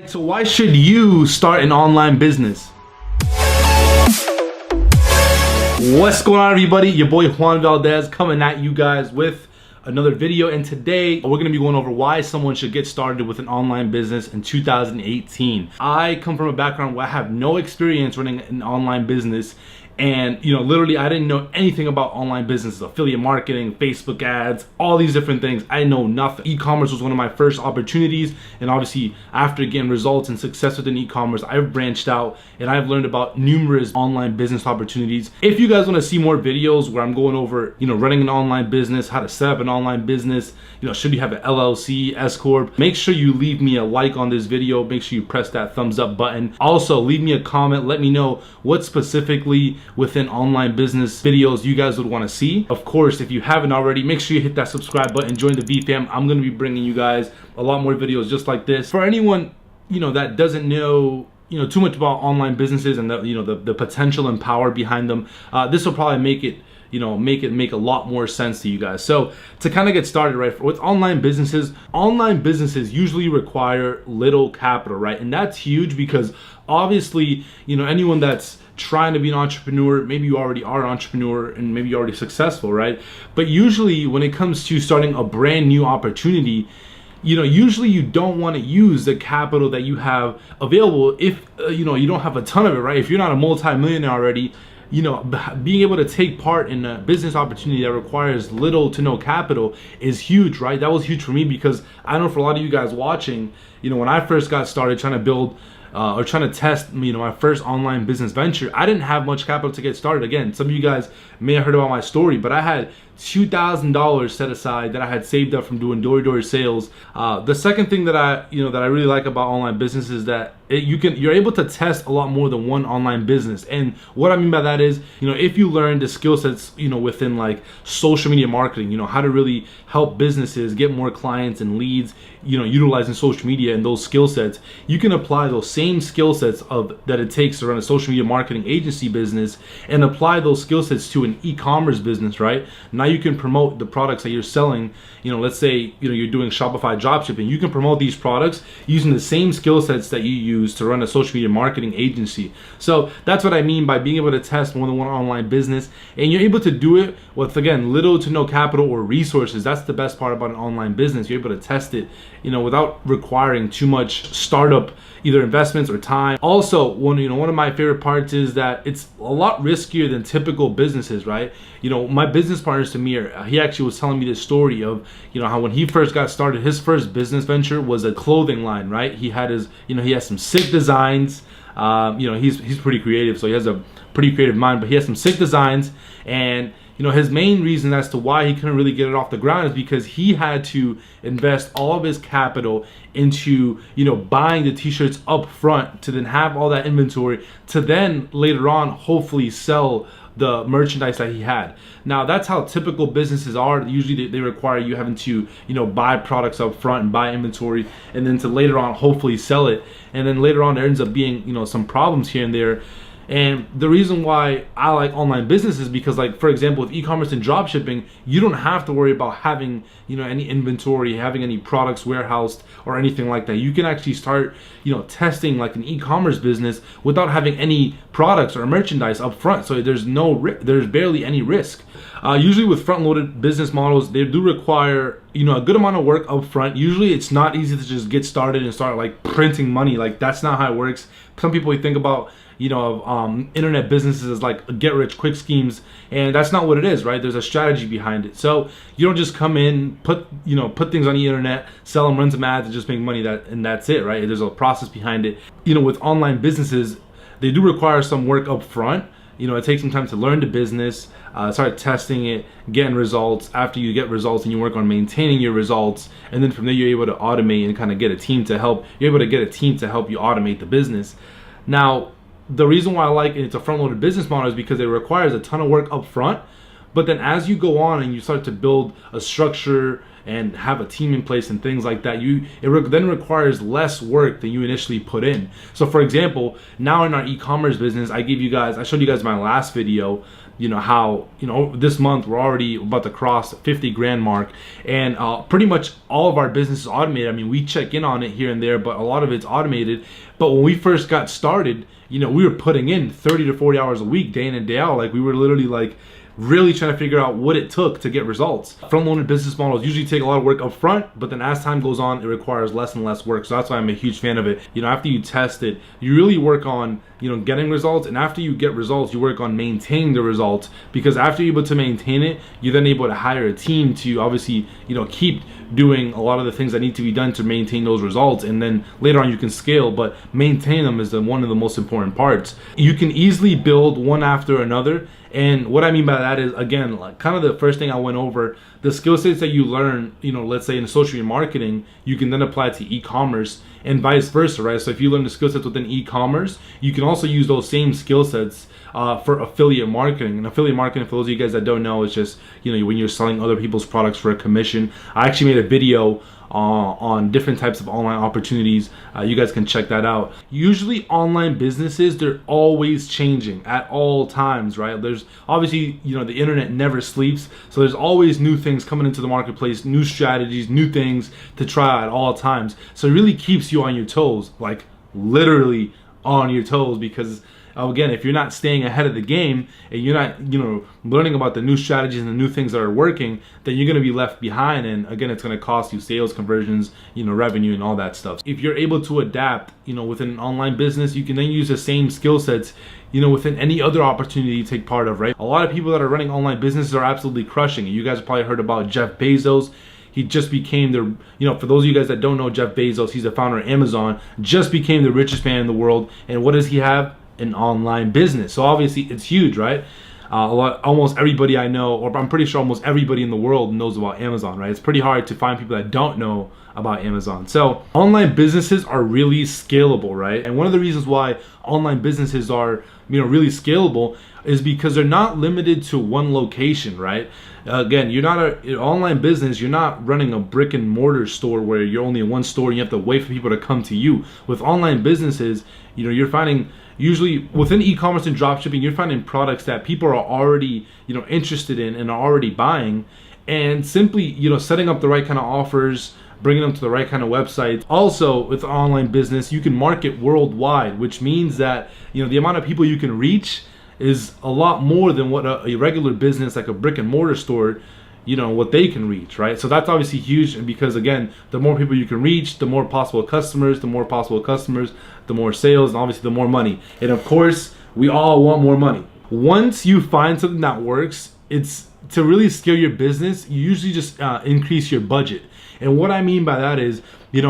So why should you start an online business? What's going on, everybody? Your boy Juan Valdez coming at you guys with another video, and today we're going to be going over why someone should get started with an online business in 2018. I come from a background where I have no experience running an online business, and literally I didn't know anything about online business, affiliate marketing, Facebook ads, all these different things. I know nothing. E-commerce was one of my first opportunities, and obviously after getting results and success within e-commerce, I've branched out and I've learned about numerous online business opportunities. If you guys want to see more videos where I'm going over running an online business, how to set up an online business, should you have an LLC, S Corp, make sure you leave me a like on this video. Make sure you press that thumbs up button. Also leave me a comment, let me know what specifically within online business videos you guys would want to see. Of course, if you haven't already, make sure you hit that subscribe button, join the V fam. I'm going to be bringing you guys a lot more videos just like this. For anyone that doesn't know too much about online businesses and the potential and power behind them, this will probably make it make a lot more sense to you guys. So to kind of get started, right, with online businesses usually require little capital, right? And that's huge because obviously anyone that's trying to be an entrepreneur, maybe you already are an entrepreneur and maybe you're already successful, right? But usually when it comes to starting a brand new opportunity, usually you don't want to use the capital that you have available if you don't have a ton of it, right? If you're not a multi-millionaire already, being able to take part in a business opportunity that requires little to no capital is huge, right? That was huge for me because I know for a lot of you guys watching, when I first got started trying to build or trying to test my first online business venture, I didn't have much capital to get started. Again, some of you guys may have heard about my story, but I had $2,000 set aside that I had saved up from doing door-to-door sales. The second thing that I really like about online business is that you're able to test a lot more than one online business. And what I mean by that is, if you learn the skill sets within like social media marketing, how to really help businesses get more clients and leads, utilizing social media and those skill sets, you can apply those same skill sets that it takes to run a social media marketing agency business and apply those skill sets to an e-commerce business, right? Now you can promote the products that you're selling. Let's say you're doing Shopify dropshipping. You can promote these products using the same skill sets that you use to run a social media marketing agency. So that's what I mean by being able to test more than one online business, and you're able to do it with, again, little to no capital or resources. That's the best part about an online business. You're able to test it without requiring too much startup either investments or time. Also, one of my favorite parts is that it's a lot riskier than typical businesses, right? My business partner Samir, he actually was telling me this story of how when he first got started, his first business venture was a clothing line, right? He had his he has some sick designs. He's pretty creative, so he has a pretty creative mind, but he has some sick designs. And his main reason as to why he couldn't really get it off the ground is because he had to invest all of his capital into buying the t-shirts up front to then have all that inventory to then later on hopefully sell the merchandise that he had. Now that's how typical businesses are. Usually they require you having to buy products up front and buy inventory, and then to later on hopefully sell it. And then later on there ends up being some problems here and there. And the reason why I like online business is because, like, for example, with e-commerce and dropshipping, you don't have to worry about having any inventory, having any products warehoused or anything like that. You can actually start testing like an e-commerce business without having any products or merchandise up front. So there's barely any risk. Usually with front-loaded business models, they do require a good amount of work up front. Usually it's not easy to just get started and start like printing money. Like, that's not how it works. Some people think about internet businesses as like get rich quick schemes, and that's not what it is, right? There's a strategy behind it. So you don't just come in, put things on the internet, sell them, run some ads, and just make money, and that's it, right? There's a process behind it. With online businesses, they do require some work up front. It takes some time to learn the business, start testing it, getting results. After you get results, and you work on maintaining your results, and then from there you're able to automate and kind of get a team to help. You're able to get a team to help you automate the business. Now, the reason why I like it's a front-loaded business model is because it requires a ton of work up front, but then as you go on and you start to build a structure and have a team in place and things like that, then requires less work than you initially put in. So for example, now in our e-commerce business, I showed you guys my last video, how this month we're already about to cross 50 grand mark, and pretty much all of our business is automated. I mean, we check in on it here and there, but a lot of it's automated. But when we first got started, we were putting in 30 to 40 hours a week, day in and day out. Like, we were literally like really trying to figure out what it took to get results. Front-loaded business models usually take a lot of work up front, but then as time goes on, it requires less and less work. So that's why I'm a huge fan of it. After you test it, you really work on getting results, and after you get results, you work on maintaining the results, because after you're able to maintain it, you're then able to hire a team to obviously keep doing a lot of the things that need to be done to maintain those results, and then later on you can scale, but maintain them is one of the most important parts. You can easily build one after another, and what I mean by that is, again, like kind of the first thing I went over, the skill sets that you learn, let's say in social media marketing, you can then apply to e-commerce, and vice versa, right? So if you learn the skill sets within e-commerce, you can also use those same skill sets for affiliate marketing. And affiliate marketing, for those of you guys that don't know, is just when you're selling other people's products for a commission. I actually made a video on different types of online opportunities. You guys can check that out. Usually online businesses, they're always changing at all times, right? There's obviously, the internet never sleeps, so there's always new things coming into the marketplace, new strategies, new things to try at all times. So it really keeps you on your toes, like literally on your toes, because again, if you're not staying ahead of the game and you're not, learning about the new strategies and the new things that are working, then you're going to be left behind. And again, it's going to cost you sales, conversions, revenue, and all that stuff. If you're able to adapt, within an online business, you can then use the same skill sets, within any other opportunity you take part of, right? A lot of people that are running online businesses are absolutely crushing it. You guys have probably heard about Jeff Bezos. He just became for those of you guys that don't know Jeff Bezos, he's the founder of Amazon, just became the richest man in the world. And what does he have? An online business. So obviously it's huge, right? Almost everybody I know, or I'm pretty sure almost everybody in the world knows about Amazon, right? It's pretty hard to find people that don't know about Amazon. So online businesses are really scalable, right? And one of the reasons why online businesses are, really scalable is because they're not limited to one location, right? Again, you're not an online business, you're not running a brick and mortar store where you're only in one store and you have to wait for people to come to you. With online businesses, you're finding, usually within e-commerce and dropshipping, you're finding products that people are already, interested in and are already buying, and simply, setting up the right kind of offers, bringing them to the right kind of websites. Also, with online business, you can market worldwide, which means that, the amount of people you can reach is a lot more than what a regular business like a brick and mortar store, what they can reach, right? So that's obviously huge, because again, the more people you can reach, the more possible customers, the more sales, and obviously the more money. And of course, we all want more money. Once you find something that works, it's to really scale your business, you usually just increase your budget. And what I mean by that is,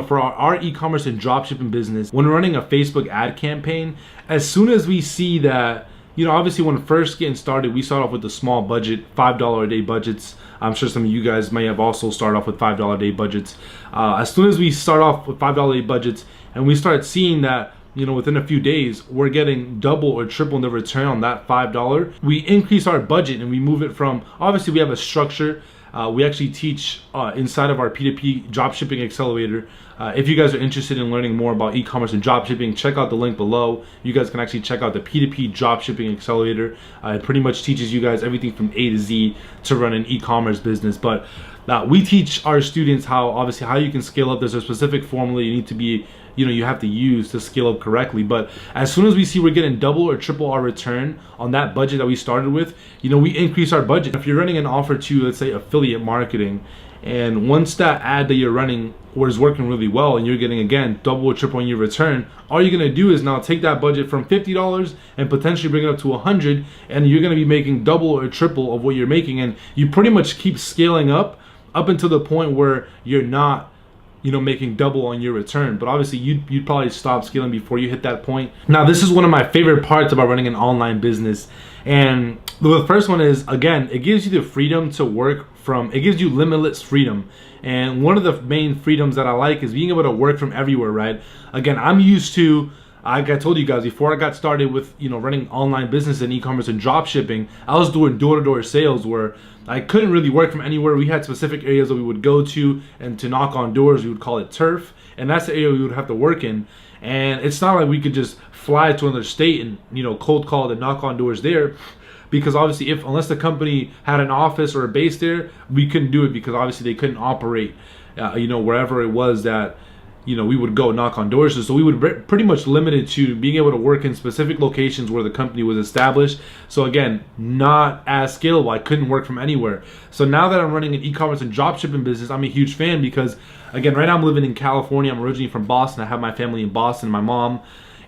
for our e-commerce and dropshipping business, when we're running a Facebook ad campaign, as soon as we see that, obviously when first getting started, we start off with a small budget, $5 a day budgets. I'm sure some of you guys may have also started off with $5 a day budgets. As soon as we start off with $5 a day budgets and we start seeing that, within a few days, we're getting double or triple the return on that $5, we increase our budget and we move it from, obviously we have a structure. We actually teach inside of our P2P dropshipping accelerator. If you guys are interested in learning more about e-commerce and dropshipping, check out the link below. You guys can actually check out the P2P dropshipping accelerator. It pretty much teaches you guys everything from A to Z to run an e-commerce business. But we teach our students how you can scale up. There's a specific formula you need to be, you have to use to scale up correctly. But as soon as we see we're getting double or triple our return on that budget that we started with, we increase our budget. If you're running an offer to, let's say, affiliate marketing, and once that ad that you're running is working really well and you're getting, again, double or triple on your return, all you're gonna do is now take that budget from $50 and potentially bring it up to $100, and you're gonna be making double or triple of what you're making. And you pretty much keep scaling up until the point where you're not, making double on your return. But obviously you'd probably stop scaling before you hit that point. Now, this is one of my favorite parts about running an online business. And the first one is, again, it gives you the freedom to work it gives you limitless freedom. And one of the main freedoms that I like is being able to work from everywhere, right? Again, I'm used to like I told you guys, before I got started with, you know, running online business and e-commerce and drop shipping, I was doing door-to-door sales where I couldn't really work from anywhere. We had specific areas that we would go to, and to knock on doors, we would call it turf, and that's the area we would have to work in. And it's not like we could just fly to another state and, you know, cold call and knock on doors there, because obviously unless the company had an office or a base there, we couldn't do it, because obviously they couldn't operate, you know, wherever it was that, you know, we would go knock on doors. So we would pretty much limited to being able to work in specific locations where the company was established. So again, not as scalable. I couldn't work from anywhere. So now that I'm running an e-commerce and dropshipping business, I'm a huge fan, because again, right now I'm living in California. I'm originally from Boston. I have my family in Boston, my mom.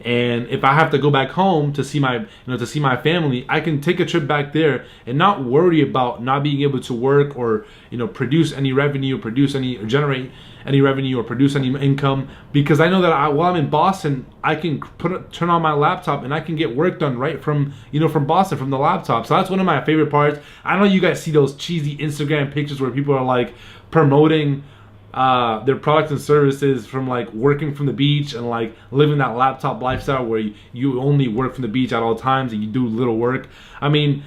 And if I have to go back home to see my, family, I can take a trip back there and not worry about not being able to work or, you know, produce any revenue, or generate any revenue or produce any income, because I know that while I'm in Boston, I can turn on my laptop and I can get work done right from, you know, from Boston, from the laptop. So that's one of my favorite parts. I know you guys see those cheesy Instagram pictures where people are like promoting their products and services from like working from the beach and like living that laptop lifestyle where you only work from the beach at all times and you do little work. I mean,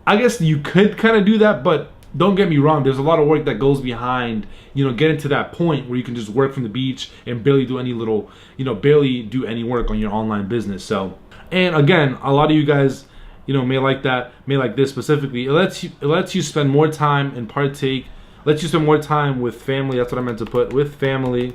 I guess you could kind of do that, but don't get me wrong, there's a lot of work that goes behind, you know, getting to that point where you can just work from the beach and barely do any any work on your online business. So, and again, a lot of you guys, you know, may like this specifically. It lets you spend more time and lets you spend more time with family. That's what I meant to put, with family,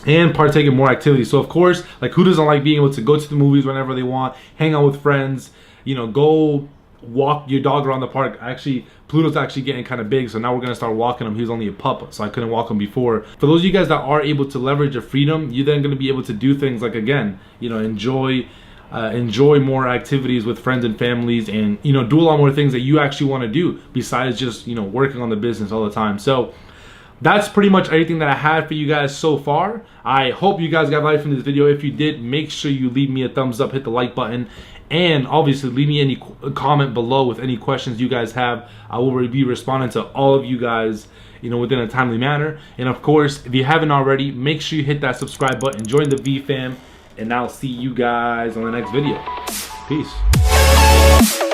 and partake in more activities. So of course, like, who doesn't like being able to go to the movies whenever they want, hang out with friends, you know, go walk your dog around the park. Actually, Pluto's actually getting kind of big, so now we're gonna start walking him. He was only a pup, so I couldn't walk him before. For those of you guys that are able to leverage your freedom, you're then gonna be able to do things like, again, you know, enjoy more activities with friends and families, and, you know, do a lot more things that you actually want to do besides just, you know, working on the business all the time. So that's pretty much everything that I had for you guys so far. I hope you guys got value from this video. If you did, make sure you leave me a thumbs up, hit the like button, and obviously leave me any comment below with any questions you guys have. I will be responding to all of you guys, you know, within a timely manner. And of course, if you haven't already, make sure you hit that subscribe button, join the V fam, and I'll see you guys on the next video. Peace.